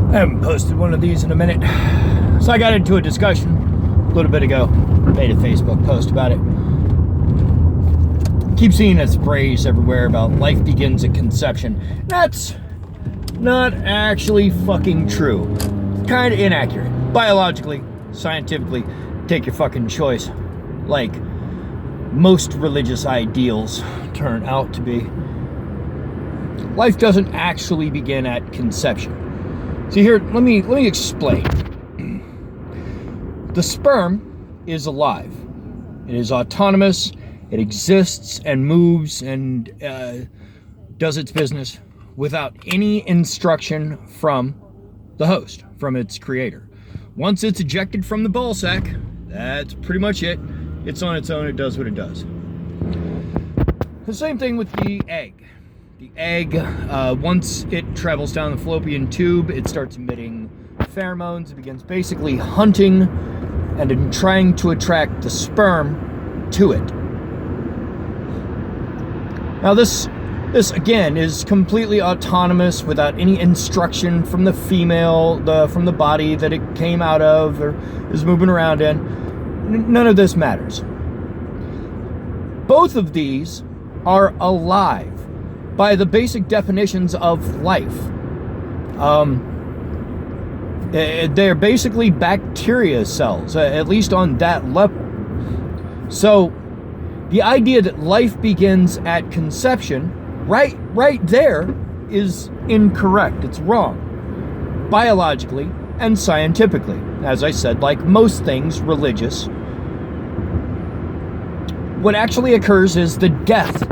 I haven't posted one of these in a minute. So I got into a discussion a little bit ago. Made a Facebook post about it. Keep seeing this phrase everywhere about life begins at conception. That's not actually fucking true. It's kind of inaccurate. Biologically, scientifically, take your fucking choice. Like most religious ideals turn out to be. Life doesn't actually begin at conception. See here, let me explain. The sperm is alive. It is autonomous. It exists and moves and does its business without any instruction from the host, from its creator. Once it's ejected from the ball sack, that's pretty much it. It's on its own. It does what it does. The same thing with the egg. The egg, once it travels down the fallopian tube, it starts emitting pheromones. It begins basically hunting and in trying to attract the sperm to it. Now this again is completely autonomous without any instruction from the female, from the body that it came out of or is moving around in. None of this matters. Both of these are alive by the basic definitions of life. They're basically bacteria cells, at least on that level. So the idea that life begins at conception, right there, is incorrect. It's wrong, biologically and scientifically. As I said, like most things religious, what actually occurs is the death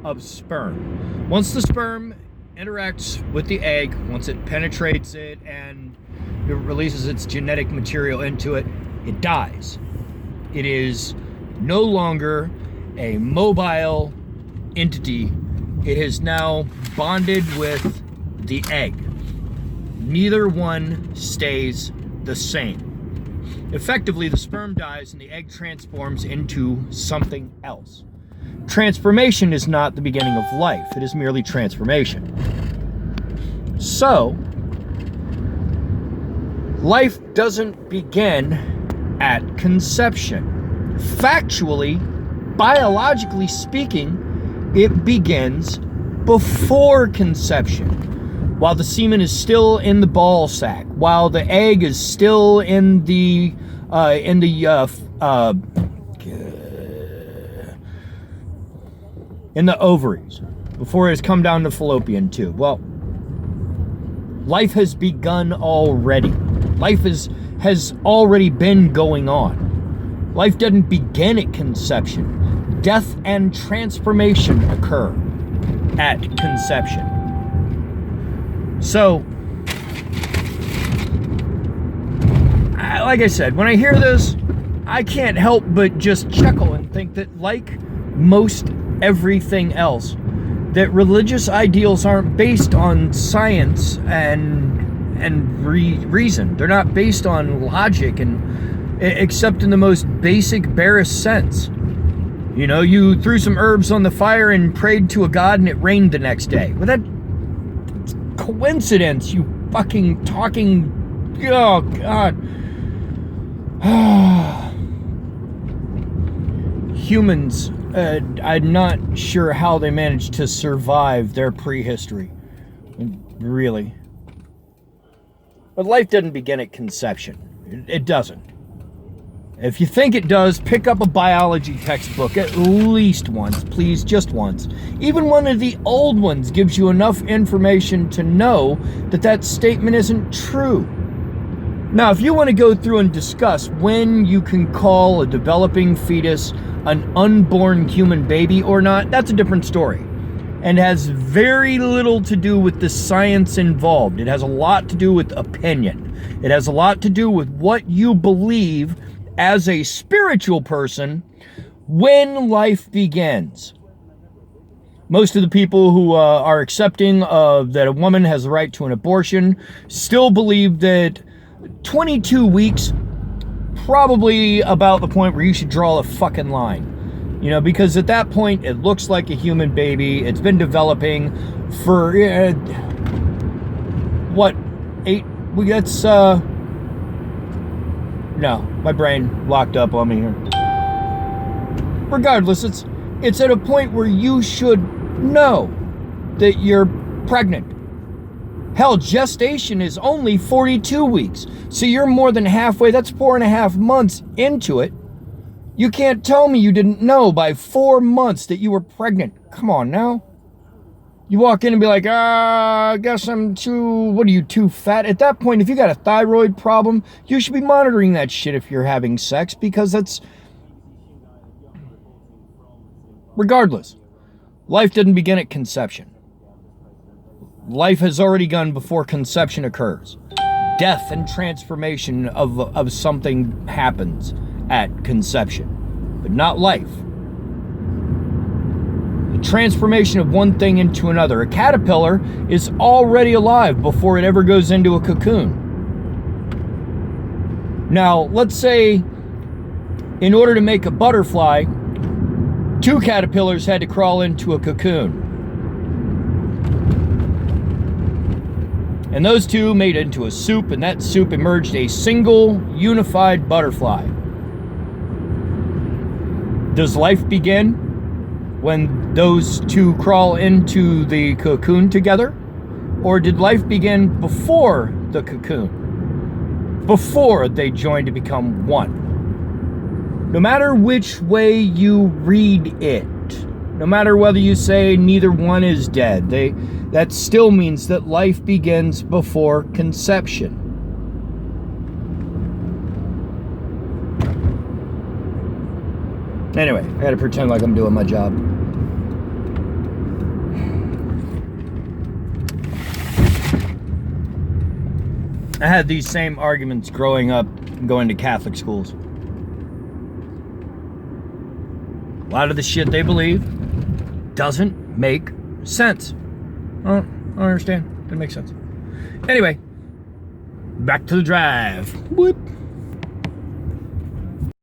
of sperm. Once the sperm interacts with the egg, once it penetrates it and it releases its genetic material into it, it dies. It is no longer a mobile entity. It is now bonded with the egg. Neither one stays the same. Effectively, the sperm dies and the egg transforms into something else. Transformation is not the beginning of life. It is merely transformation. So, life doesn't begin at conception. Factually, biologically speaking, it begins before conception. While the semen is still in the ball sack, while the egg is still in the ovaries, before it has come down the fallopian tube. Well, life has begun already. Life has already been going on. Life doesn't begin at conception. Death and transformation occur at conception. So, like I said, when I hear this, I can't help but just chuckle and think that, like most everything else, that religious ideals aren't based on science and reason. They're not based on logic, and except in the most basic, barest sense. You know, you threw some herbs on the fire and prayed to a god and it rained the next day. Well, that's coincidence, you fucking talking... Oh, God. Humans, I'm not sure how they managed to survive their prehistory. Really. But life doesn't begin at conception. It doesn't. If you think it does, pick up a biology textbook at least once, please, just once. Even one of the old ones gives you enough information to know that that statement isn't true. Now, if you want to go through and discuss when you can call a developing fetus an unborn human baby or not, that's a different story. And has very little to do with the science involved. It has a lot to do with opinion. It has a lot to do with what you believe as a spiritual person when life begins. Most of the people who are accepting of that a woman has the right to an abortion still believe that 22 weeks, probably about the point where you should draw a fucking line. You know, because at that point, it looks like a human baby. It's been developing for, 8 No, my brain locked up on me here. Regardless, it's at a point where you should know that you're pregnant. Hell, gestation is only 42 weeks. So you're more than halfway, that's 4.5 months into it. You can't tell me you didn't know by 4 months that you were pregnant. Come on now. You walk in and be like, I guess I'm too fat? At that point, if you got a thyroid problem, you should be monitoring that shit if you're having sex, because that's... Regardless, life didn't begin at conception. Life has already begun before conception occurs. Death and transformation of something happens at conception, but not life. Transformation of one thing into another. A caterpillar is already alive before it ever goes into a cocoon. Now, let's say in order to make a butterfly, 2 caterpillars had to crawl into a cocoon. And those 2 made it into a soup, and that soup emerged a single, unified butterfly. Does life begin when those 2 crawl into the cocoon together? Or did life begin before the cocoon? Before they joined to become one? No matter which way you read it, no matter whether you say neither one is dead, that still means that life begins before conception. Anyway, I gotta pretend like I'm doing my job. I had these same arguments growing up and going to Catholic schools. A lot of the shit they believe doesn't make sense. I don't understand. Doesn't make sense. Anyway, back to the drive. Whoop.